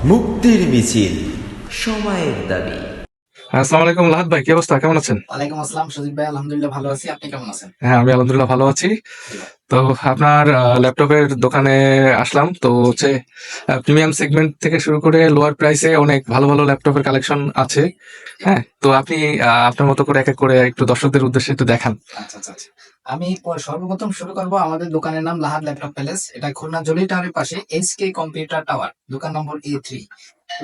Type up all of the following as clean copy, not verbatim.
মুক্তির মিছিল, সময়ের দাবি। আসসালামু আলাইকুম লাহাদ ভাই, কি অবস্থা, কেমন আছেন? ওয়ালাইকুম আসসালাম সুদীপ ভাই, আলহামদুলিল্লাহ ভালো আছি। আপনি কেমন আছেন? হ্যাঁ, আমি আলহামদুলিল্লাহ ভালো আছি। তো আপনার ল্যাপটপের দোকানে আসলাম। তো হচ্ছে প্রিমিয়াম সেগমেন্ট থেকে শুরু করে লোয়ার প্রাইসে অনেক ভালো ভালো ল্যাপটপের কালেকশন আছে। হ্যাঁ, তো আপনি আপনার মতো করে এক এক করে একটু দর্শকদের উদ্দেশ্যে একটু দেখান। আচ্ছা আচ্ছা আচ্ছা। আমি সর্বপ্রথম শুরু করব, আমাদের দোকানের নাম লাহাদ ল্যাপটপ প্যালেস। এটা খুলনা জলি টাওয়ারের পাশে এসকে কম্পিউটার টাওয়ার, দোকান নম্বর A3,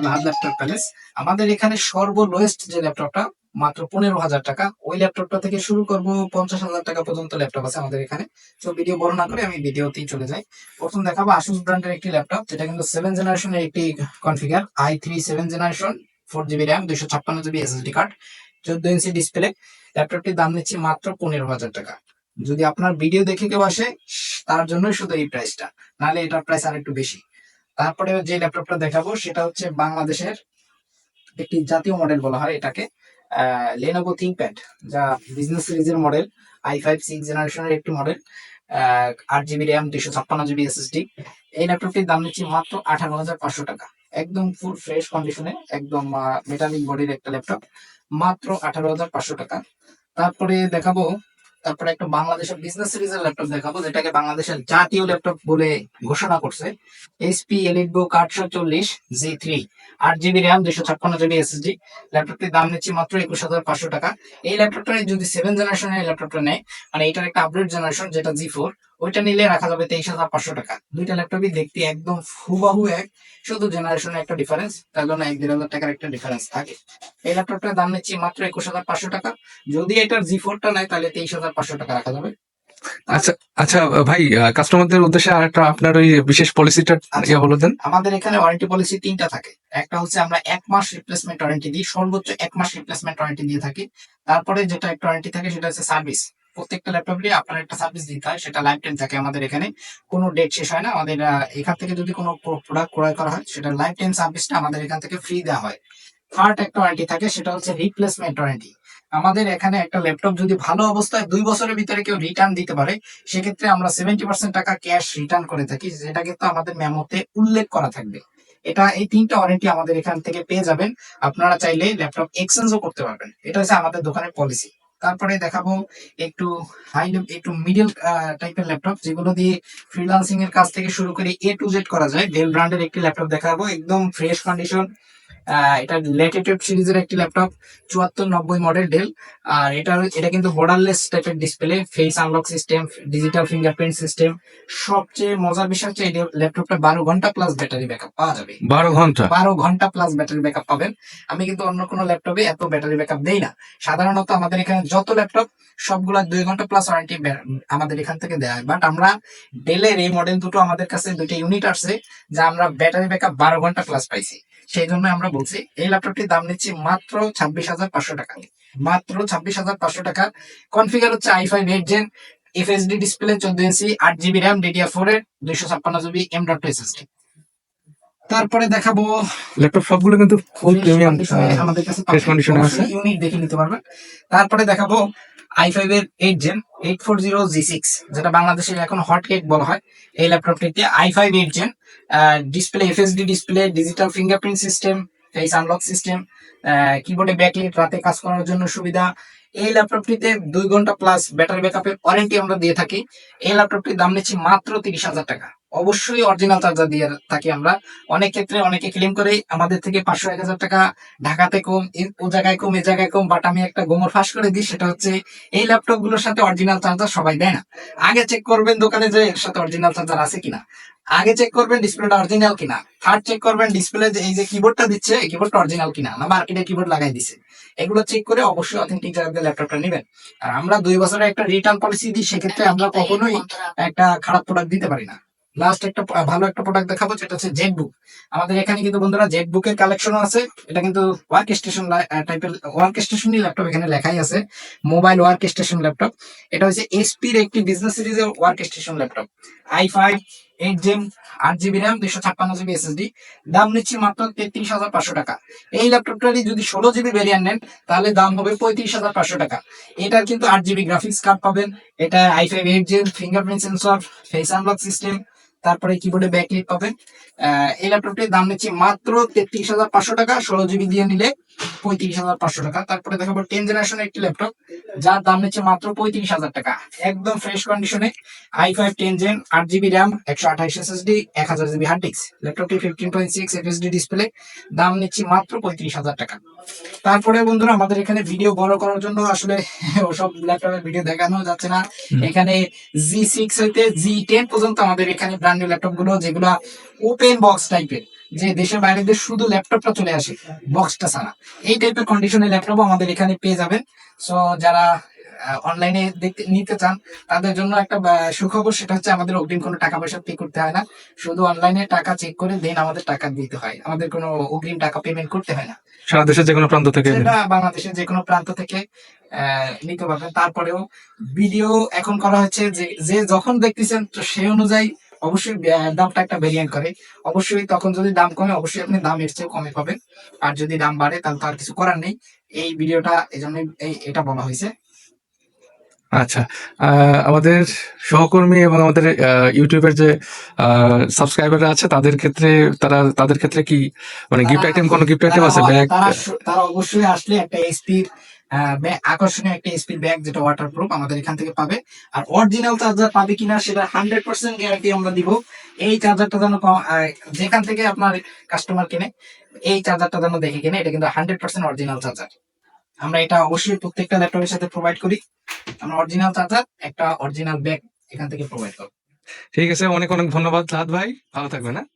লাহাদ ল্যাপটপ প্যালেস। আমাদের এখানে সর্বলোয়েস্ট যে ল্যাপটপটা মাত্র 15,000 টাকা, ওই ল্যাপটপটা থেকে শুরু করব 50,000 টাকা পর্যন্ত ল্যাপটপ আছে আমাদের এখানে। তো ভিডিও বড় না করে আমি ভিডিওতেই চলে যাই। প্রথম দেখাবো আসুস ব্র্যান্ডের একটি ল্যাপটপ, যেটা কিন্তু 7 জেনারেশনের একটি configure, i3 7 generation, 4 GB RAM, 256 GB SSD card, 14 inch display. ল্যাপটপটির দাম নিচ্ছি মাত্র 15,000 টাকা। যদি আপনার ভিডিও দেখে কেউ আসে, তার জন্যই শুধু এই প্রাইসটা, নাহলে এটার প্রাইস আর একটু বেশি। তারপরে যে ল্যাপটপটা দেখাবো সেটা হচ্ছে বাংলাদেশের একটি জাতীয় মডেল বলা হয় এটাকে, লেনোভো থিংকপ্যাড, যা বিজনেস সিরিজের মডেল, i5 6 জেনারেশনের একটি model, 8 GB RAM, 256 GB SSD। এই ল্যাপটপটির দাম নিচ্ছি মাত্র 18,500 টাকা। একদম ফুল ফ্রেশ কন্ডিশনে, একদম মেটালিক বডির একটা ল্যাপটপ, মাত্র 18,500 টাকা। তারপরে একটা বাংলাদেশের বিজনেস সিরিজের ল্যাপটপ দেখাবো, যেটাকে বাংলাদেশের জাতীয় ল্যাপটপ বলে ঘোষণা করছে, HP EliteBook 840 G3, 8 GB RAM, 256 GB SSD। ল্যাপটপটির দাম নিচ্ছি মাত্র 21,500 টাকা। এই ল্যাপটপটা যদি 7 জেনারেশনের ল্যাপটপটা নেয়, মানে এটার একটা আপডেট জেনারেশন যেটা G4, ওইটা নিলে রাখা যাবে 23,500 টাকা। দুইটা ল্যাপটপই দেখতে একদম হুবাহু এক, শুধু জেনারেশনের একটা ডিফারেন্স, তার জন্য 1-1,500 টাকার একটা ডিফারেন্স থাকে। এই ল্যাপটপটার দাম নিচ্ছি মাত্র 21,500 টাকা। যদি এটার G4টা নেয় তাহলে 23,500 টাকা রাখা যাবে। আচ্ছা আচ্ছা ভাই, কাস্টমারদের উদ্দেশ্যে আর একটা আপনার ওই বিশেষ পলিসিটা বলে দেন। আমাদের এখানে ওয়ারেন্টি পলিসি 3টা থাকে। একটা হচ্ছে আমরা 1 মাস রিপ্লেসমেন্ট ওয়ারেন্টি দিই, সর্বোচ্চ 1 মাস রিপ্লেসমেন্ট ওয়ারেন্টি দিয়ে থাকি। তারপরে যেটা একটা ওয়ারেন্টি থাকে সেটা হচ্ছে সার্ভিস। প্রত্যেকটা ল্যাপটপে আপনার একটা সার্ভিস দিতে হয়, সেটা লাইফ টাইম থাকে আমাদের এখানে, কোনো ডেট শেষ হয় না। আমাদের এখান থেকে যদি কোনো প্রোডাক্ট ক্রয় করা হয়, সেটা লাইফ টাইম সার্ভিসটা আমাদের এখান থেকে ফ্রি দেওয়া হয়। থার্ড একটা ওয়ারেন্টি থাকে, সেটা হচ্ছে রিপ্লেসমেন্ট ওয়ারেন্টি। আমাদের এখানে একটা ল্যাপটপ যদি ভালো অবস্থায় 2 বছরের ভিতরে কেউ রিটার্ন দিতে পারে, সেক্ষেত্রে আমরা 70% টাকা ক্যাশ রিটার্ন করে থাকি, যেটা কিন্তু আমাদের মেমোতে উল্লেখ করা থাকবে। এই 3টা ওয়ারেন্টি আমাদের এখান থেকে পেয়ে যাবেন। আপনারা চাইলে ল্যাপটপ এক্সচেঞ্জও করতে পারবেন, এটা হচ্ছে আমাদের দোকানের পলিসি। তারপরে দেখাবো একটু একটু মিডল টাইপের ল্যাপটপ, যেগুলো দিয়ে ফ্রিল্যান্সিং এর কাজ থেকে শুরু করে A to Z করা যায়। ডেল ব্র্যান্ডের একটি ল্যাপটপ দেখাবো, একদম ফ্রেশ কন্ডিশন। এটা ল্যাটিটিউড সিরিজের একটি ল্যাপটপ, 7490 মডেল ডেল। আর এটা কিন্তু বর্ডারলেস টাইপের display, face unlock system, digital fingerprint system. সবচেয়ে মজার বিষয় হচ্ছে এই ল্যাপটপটা 12 ঘন্টা প্লাস ব্যাটারি ব্যাকআপ পাওয়া যাবে। 12 ঘন্টা? 12 ঘন্টা প্লাস ব্যাটারি ব্যাকআপ পাবেন। আমি কিন্তু অন্য কোনো ল্যাপটপে এত ব্যাটারি ব্যাকআপ দেই না। সাধারণত আমাদের এখানে যত ল্যাপটপ, সবগুলা 2 ঘন্টা প্লাস ওয়ারেন্টি আমাদের এখান থেকে দেওয়া হয়। বাট আমরা ডেলের এই মডেল দুটো আমাদের কাছে 2টা ইউনিট আসছে, যা আমরা ব্যাটারি ব্যাকআপ 12 ঘন্টা প্লাস পাইছি। সেই জন্য আমরা বলছি এই ল্যাপটপটির দাম নিচ্ছি মাত্র 26,500 টাকা। মাত্র 26,500 টাকা। কনফিগার হচ্ছে i5 8 জেন, এফএসডি ডিসপ্লে, 14 ইঞ্চি, 8 GB র্যাম, DDR4 এর, 256 GB M.2 SSD। তারপরে দেখাবো ল্যাপটপ সবগুলো কিন্তু ফুল প্রিমিয়াম আমাদের কাছে ফ্রেশ কন্ডিশনে আছে। ইউনিট দেখে নিতে পারবেন। তারপরে দেখাবো i5 এর 8 জেন 840G6, যেটা বাংলাদেশের এখন হট কেক বলা হয়। এই ল্যাপটপটিতে i5 8 gen, display FSD display, digital fingerprint system, face unlock system, কিবোর্ডে ব্যাকলাইট, রাতে কাজ করার জন্য সুবিধা। এই ল্যাপটপটিতে 2 ঘন্টা প্লাস ব্যাটারি ব্যাকআপের ওয়ারেন্টি আমরা দিয়ে থাকি। এই ল্যাপটপটির দাম নিচ্ছি মাত্র 30,000 টাকা। অবশ্যই অরিজিনাল চার্জার দিয়ে থাকি আমরা। অনেক ক্ষেত্রে অনেকে ক্লেম করে আমাদের থেকে 500-1,000 টাকা ঢাকাতে কম, ও জায়গায় কম, এ জায়গায় কম। বাট আমি একটা গোমর ফাঁস করে দিই, সেটা হচ্ছে এই ল্যাপটপ গুলোর সাথে অরিজিনাল চার্জার সবাই দেয় না। আগে চেক করবেন দোকানে যে এর সাথে অরিজিনাল চার্জার আছে কিনা, আগে চেক করবেন ডিসপ্লেটা অরিজিনাল কিনা, থার্ড চেক করবেন ডিসপ্লে এই যে কিবোর্ডটা দিচ্ছে, এই কিবোর্ডটা অরিজিনাল কিনা, না মার্কেটে কিবোর্ড লাগাই দিছে। এগুলো চেক করে অবশ্যই অথেন্টিক জায়গায় ল্যাপটপটা নেবেন। আর আমরা 2 বছরের একটা রিটার্ন পলিসি দিই, সেক্ষেত্রে আমরা কখনোই একটা খারাপ প্রোডাক্ট দিতে পারি না। লাস্ট একটা ভালো একটা প্রোডাক্ট দেখাবো, যেটা হচ্ছে জেটবুক। আমাদের এখানে কিন্তু বন্ধুরা জেটবুকের কালেকশনও আছে। এটা কিন্তু ওয়ার্ক স্টেশন টাইপের ওয়ার্ক স্টেশনই ল্যাপটপ, এখানে লেখাই আছে মোবাইল ওয়ার্ক স্টেশন ল্যাপটপ। এটা হচ্ছে এসপির একটি বিজনেস সিরিজের work station laptop, i5 8 gen, 8 GB RAM, 256 GB SSD। দাম নিচ্ছি মাত্র 33,500 টাকা। এই ল্যাপটপটারই যদি 16 GB ভ্যারিয়েন্ট নেন, তাহলে দাম হবে 35,500 টাকা। এটার কিন্তু 8 GB গ্রাফিক্স কার্ড পাবেন। এটা i5 8 gen, fingerprint sensor, face unlock system. তারপরে কিবোর্ডে ব্যাকলিট পাবেন। এই ল্যাপটপটির দাম নিচ্ছি মাত্র 33,500 টাকা, 16 GB দিয়ে নিলে 35,500 টাকা। তারপরে দেখাবো 10 জেনারেশনের একটি ল্যাপটপ, যার দাম নিচ্ছে মাত্র 35,000 টাকা, একদম ফ্রেশ কন্ডিশনে। i5 10 gen, 8 GB RAM, 128 SSD, 1000 GB hard disk. ল্যাপটপটি 15.6 FHD ডিসপ্লে, দাম নিচ্ছি মাত্র 35,000 টাকা। তারপরে বন্ধুরা, আমাদের এখানে ভিডিও বড় করার জন্য আসলে ওসব ল্যাপটপের ভিডিও দেখানো যাচ্ছে না। এখানে G6 হইতে G10 পর্যন্ত আমাদের এখানে ব্র্যান্ড নিউ ল্যাপটপ গুলো, যেগুলো ওপেন বক্স টাইপের, যে দেশের বাইরে দিয়ে শুধু ল্যাপটপটা চলে আসে বক্সটা ছাড়া, এই টাইপের কন্ডিশনের ল্যাপটপ আমাদের এখানে পেয়ে যাবেন। সো যারা অনলাইনে নিতে চান তাদের জন্য একটা সুখবর, সেটা হচ্ছে আমাদের অগ্রিম কোনো টাকা পয়সা পে করতে হয় না। শুধু অনলাইনে টাকা চেক করে দেন আমাদের টাকা দিতে হয়, আমাদের কোনো অগ্রিম টাকা পেমেন্ট করতে হয় না। সারা দেশের যে কোনো প্রান্ত থেকে সেটা বাংলাদেশের যে কোনো প্রান্ত থেকে নিতে পারবেন। তারপরেও ভিডিও এখন করা হচ্ছে যে যখন দেখতেছেন তো সেই অনুযায়ী অবশ্যই দামটা একটা ভেরিয়েন্ট করে। অবশ্যই তখন যদি দাম কমে, অবশ্যই আপনি দাম এর চেয়ে কমে পাবেন। আর যদি দাম বাড়ে তাহলে তো আর কিছু করার নেই। এই ভিডিওটা এই জন্য এটা বলা হয়েছে। আচ্ছা, আমাদের সহকর্মী এবং আমাদের ইউটিউবের যে সাবস্ক্রাইবাররা আছে তাদের ক্ষেত্রে কি মানে গিফট আইটেম, কোনো গিফট আইটেম আছে? ব্যাগ? তারা অবশ্যই আসলে একটা এসপির আকর্ষণীয় একটা এসপির ব্যাগ, যেটা ওয়াটারপ্রুফ, আমাদের এখান থেকে পাবে। আর অরিজিনাল চার্জার পাবে কিনা সেটা 100% গ্যারান্টি আমরা দিব। এই চার্জারটা যেন যেখান থেকে আপনার কাস্টমার কিনে, এই চার্জারটা যেন দেখে কিনে, এটা কিন্তু 100% অরিজিনাল চার্জার। আমরা এটা অবশ্যই প্রত্যেকটা ল্যাপটপের সাথে প্রোভাইড করি। আমরা অরিজিনাল চার্জার, একটা অরিজিনাল ব্যাগ এখান থেকে প্রোভাইড করব। ঠিক আছে, অনেক অনেক ধন্যবাদ লাদ ভাই, ভালো থাকবেন। হ্যাঁ।